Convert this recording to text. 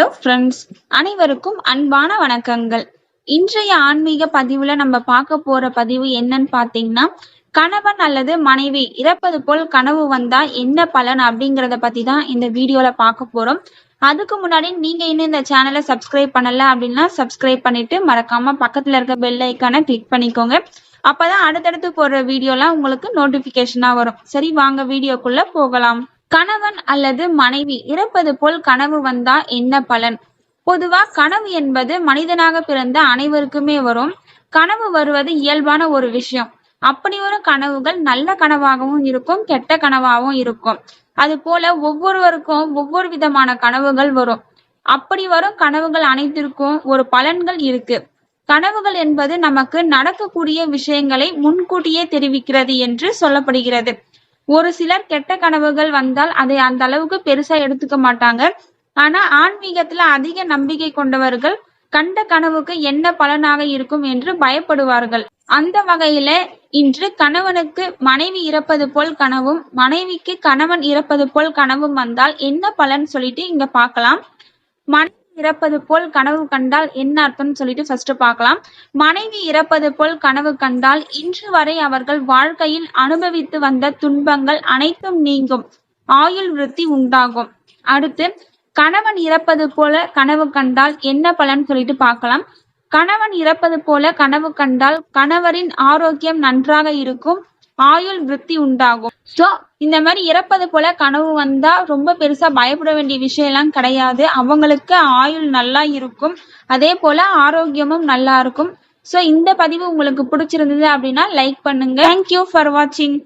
Hello friends, அனைவருக்கும் அன்பான வணக்கங்கள். இன்றைய ஆன்மீக பதிவுல நம்ம பார்க்க போற பதிவு என்னன்னு பார்த்தீங்கன்னா, கணவன் அல்லது மனைவி இறப்பது போல் கனவு வந்தா என்ன பலன் அப்படிங்கிறத பத்தி தான் இந்த வீடியோல பார்க்க போறோம். அதுக்கு முன்னாடி நீங்க இன்னும் இந்த சேனலை சப்ஸ்கிரைப் பண்ணல அப்படின்னா சப்ஸ்கிரைப் பண்ணிட்டு மறக்காம பக்கத்துல இருக்க பெல் ஐக்கானை கிளிக் பண்ணிக்கோங்க. அப்பதான் அடுத்தடுத்து போடுற வீடியோலாம் உங்களுக்கு நோட்டிபிகேஷனா வரும். சரி, வாங்க வீடியோக்குள்ள போகலாம். கணவன் அல்லது மனைவி இறப்பது போல் கனவு வந்தா என்ன பலன்? பொதுவா கனவு என்பது மனிதனாக பிறந்த அனைவருக்குமே வரும். கனவு வருவது இயல்பான ஒரு விஷயம். அப்படி ஒரு கனவுகள் நல்ல கனவாகவும் இருக்கும், கெட்ட கனவாகவும் இருக்கும். அது போல ஒவ்வொருவருக்கும் ஒவ்வொரு விதமான கனவுகள் வரும். அப்படி வரும் கனவுகள் அனைத்திற்கும் ஒரு பலன்கள் இருக்கு. கனவுகள் என்பது நமக்கு நடக்கக்கூடிய விஷயங்களை முன்கூட்டியே தெரிவிக்கிறது என்று சொல்லப்படுகிறது. ஒரு சிலர் கெட்ட கனவுகள் வந்தால் அதை அந்த அளவுக்கு பெருசா எடுத்துக்க மாட்டாங்க. ஆனா ஆன்மீகத்துல அதிக நம்பிக்கை கொண்டவர்கள் கண்ட கனவுக்கு என்ன பலனாக இருக்கும் என்று பயப்படுவார்கள். அந்த வகையில இன்று கணவனுக்கு மனைவி இறப்பது போல் கனவும் மனைவிக்கு கணவன் இறப்பது போல் கனவும் வந்தால் என்ன பலன் சொல்லிட்டு இங்க பார்க்கலாம். மனைவி இறப்பது போல் கனவு கண்டால் என்ன அர்த்தம்னு சொல்லிட்டு ஃபர்ஸ்ட் பார்க்கலாம். மனைவி இறப்பது போல் கனவு கண்டால் இன்று வரை அவர்கள் வாழ்க்கையில் அனுபவித்து வந்த துன்பங்கள் அனைத்தும் நீங்கும், ஆயுள் விருத்தி உண்டாகும். அடுத்து கணவன் இறப்பது போல கனவு கண்டால் என்ன பலன் சொல்லிட்டு பார்க்கலாம். கணவன் இறப்பது போல கனவு கண்டால் கணவரின் ஆரோக்கியம் நன்றாக இருக்கும், ஆயுள் விருத்தி உண்டாகும். சோ இந்த மாதிரி இறப்பது போல கனவு வந்தா ரொம்ப பெருசா பயப்பட வேண்டிய விஷயம் எல்லாம் கிடையாது. அவங்களுக்கு ஆயுள் நல்லா இருக்கும், அதே போல ஆரோக்கியமும் நல்லா இருக்கும். சோ இந்த பதிவு உங்களுக்கு பிடிச்சிருந்தது அப்படின்னா லைக் பண்ணுங்க. தேங்க்யூ ஃபார் வாட்சிங்.